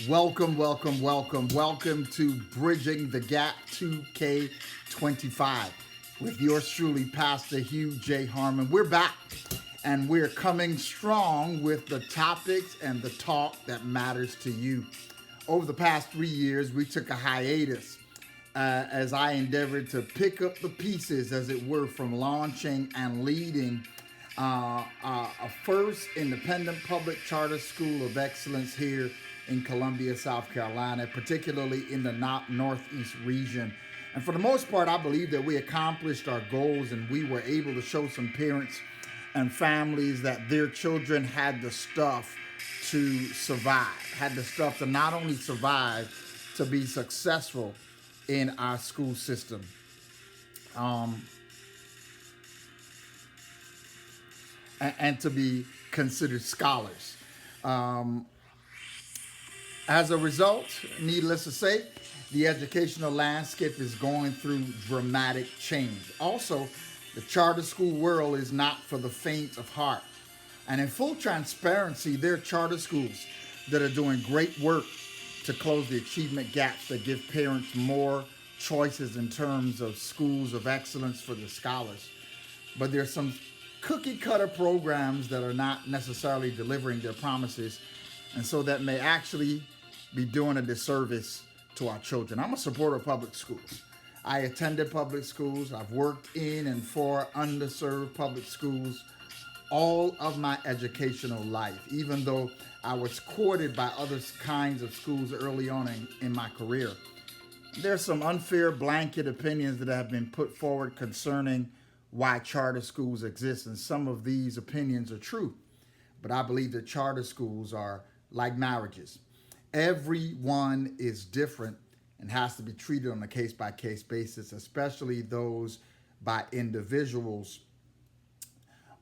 Welcome, welcome, welcome, welcome to Bridging the Gap 2K25 with yours truly, Pastor Hugh J. Harmon. We're back and we're coming strong with the topics and the talk that matters to you. Over the past 3 years, we took a hiatus as I endeavored to pick up the pieces, as it were, from launching and leading a first independent public charter school of excellence here in Columbia, South Carolina, particularly in the Northeast region. And for the most part, I believe that we accomplished our goals and we were able to show some parents and families that their children had the stuff to survive, had the stuff to not only survive, to be successful in our school system. Um, and to be considered scholars. Um, as a result, needless to say, the educational landscape is going through dramatic change. Also, the charter school world is not for the faint of heart. And in full transparency, there are charter schools that are doing great work to close the achievement gaps that give parents more choices in terms of schools of excellence for the scholars. But there's some cookie cutter programs that are not necessarily delivering their promises, and so that may actually be doing a disservice to our children. I'm a supporter of public schools. I attended public schools. I've worked in and for underserved public schools all of my educational life, even though I was courted by other kinds of schools early on in my career. There's some unfair blanket opinions that have been put forward concerning why charter schools exist, and some of these opinions are true. But I believe that charter schools are like marriages. Everyone is different and has to be treated on a case by case basis, especially those by individuals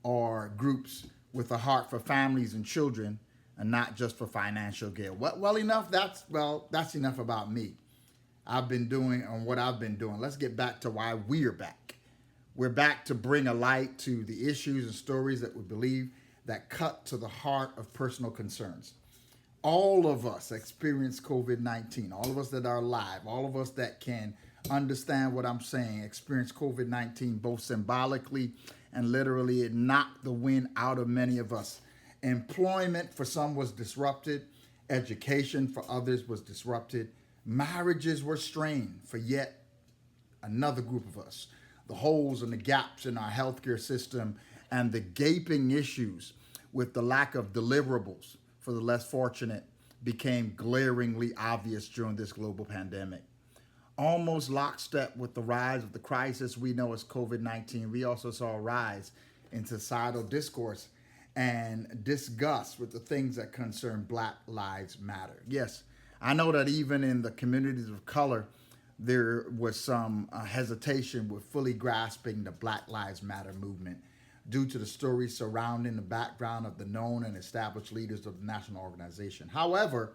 or groups with a heart for families and children and not just for financial gain. Well, enough. That's enough about me. I've been doing and what I've been doing. Let's get back to why we're back. We're back to bring a light to the issues and stories that we believe that cut to the heart of personal concerns. All of us experience COVID-19. All of us that are alive, all of us that can understand what I'm saying, experience COVID-19 both symbolically and literally. It knocked the wind out of many of us. Employment for some was disrupted. Education for others was disrupted. Marriages were strained for yet another group of us. The holes and the gaps in our healthcare system and the gaping issues with the lack of deliverables for the less fortunate became glaringly obvious during this global pandemic. Almost lockstep with the rise of the crisis we know as COVID-19, we also saw a rise in societal discourse and disgust with the things that concern Black Lives Matter. Yes, I know that even in the communities of color, there was some hesitation with fully grasping the Black Lives Matter movement due to the stories surrounding the background of the known and established leaders of the national organization. However,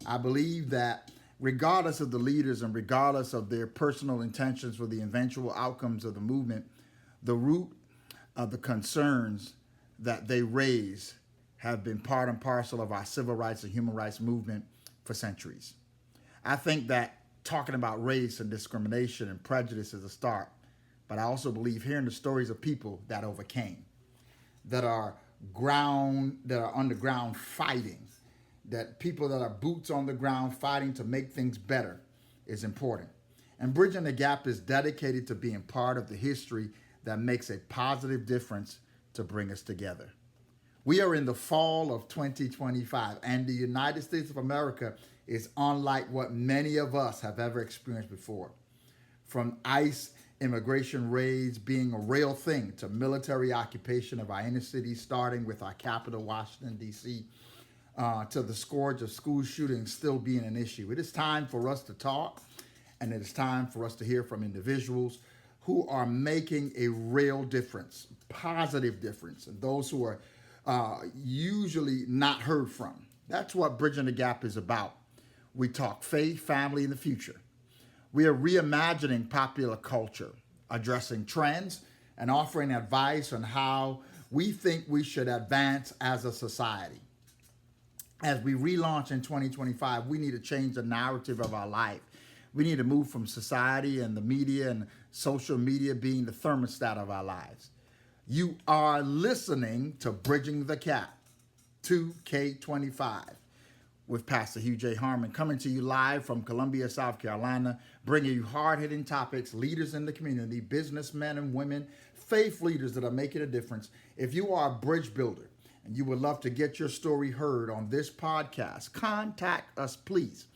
I believe that regardless of the leaders and regardless of their personal intentions for the eventual outcomes of the movement, the root of the concerns that they raise have been part and parcel of our civil rights and human rights movement for centuries. I think that talking about race and discrimination and prejudice is a start, but I also believe hearing the stories of people that overcame, that are underground fighting, that people that are boots on the ground fighting to make things better is important. And Bridging the Gap is dedicated to being part of the history that makes a positive difference to bring us together. We are in the fall of 2025, and the United States of America is unlike what many of us have ever experienced before. From ICE immigration raids being a real thing to military occupation of our inner cities, starting with our capital, Washington, D.C., to the scourge of school shootings still being an issue. It is time for us to talk, and it is time for us to hear from individuals who are making a real difference, positive difference, and those who are usually not heard from. That's what Bridging the Gap is about. We talk faith, family, and the future. We are reimagining popular culture, addressing trends, and offering advice on how we think we should advance as a society. as we relaunch in 2025, we need to change the narrative of our life. We need to move from society and the media and social media being the thermostat of our lives. You are listening to Bridging the Gap 2K25 with Pastor Hugh J. Harmon, coming to you live from Columbia, South Carolina, bringing you hard-hitting topics, leaders in the community, businessmen and women, faith leaders that are making a difference. If you are a bridge builder and you would love to get your story heard on this podcast, contact us, please.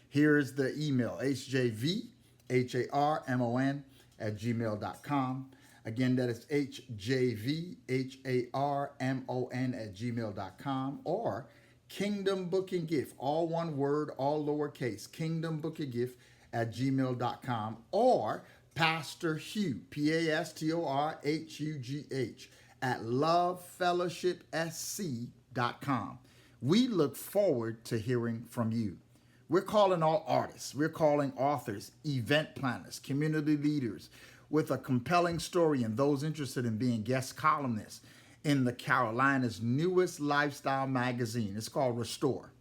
Here is the email, hjvharmon@gmail.com. Again, that is hjvharmon@gmail.com, or Kingdom Book and Gift, all one word, all lowercase, Kingdom Book and Gift @gmail.com, or Pastor Hugh, PastorHugh @lovefellowshipsc.com. We look forward to hearing from you. We're calling all artists, we're calling authors, event planners, community leaders with a compelling story, and those interested in being guest columnists in the Carolina's newest lifestyle magazine. It's called Restore.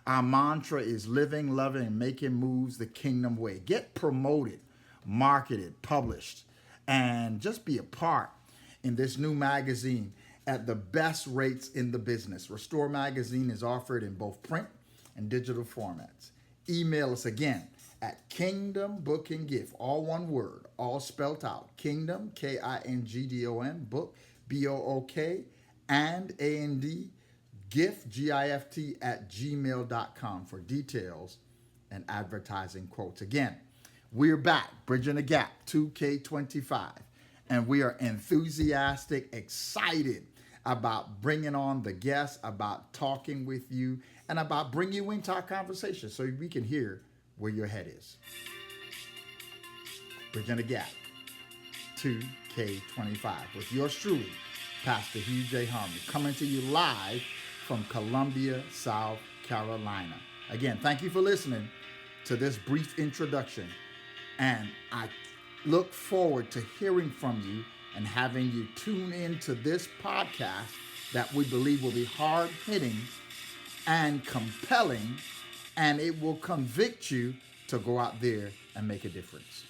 Our mantra is living, loving, and making moves the kingdom way. Get promoted, marketed, published, and just be a part in this new magazine at the best rates in the business. Restore magazine is offered in both print and digital formats. Email us again at Kingdom Book and Gift, all one word, all spelled out. Kingdom, Kingdom, book, BOOK, and AND, gift, GIFT, @gmail.com for details and advertising quotes. Again, we're back, Bridging the Gap 2K25, and we are enthusiastic, excited about bringing on the guests, about talking with you, and about bringing you into our conversation so we can hear where your head is. Bridging the Gap 2K25 with yours truly, Pastor Hugh J. Harmon, coming to you live from Columbia, South Carolina. Again, thank you for listening to this brief introduction, and I look forward to hearing from you and having you tune into this podcast that we believe will be hard-hitting and compelling, and it will convict you to go out there and make a difference.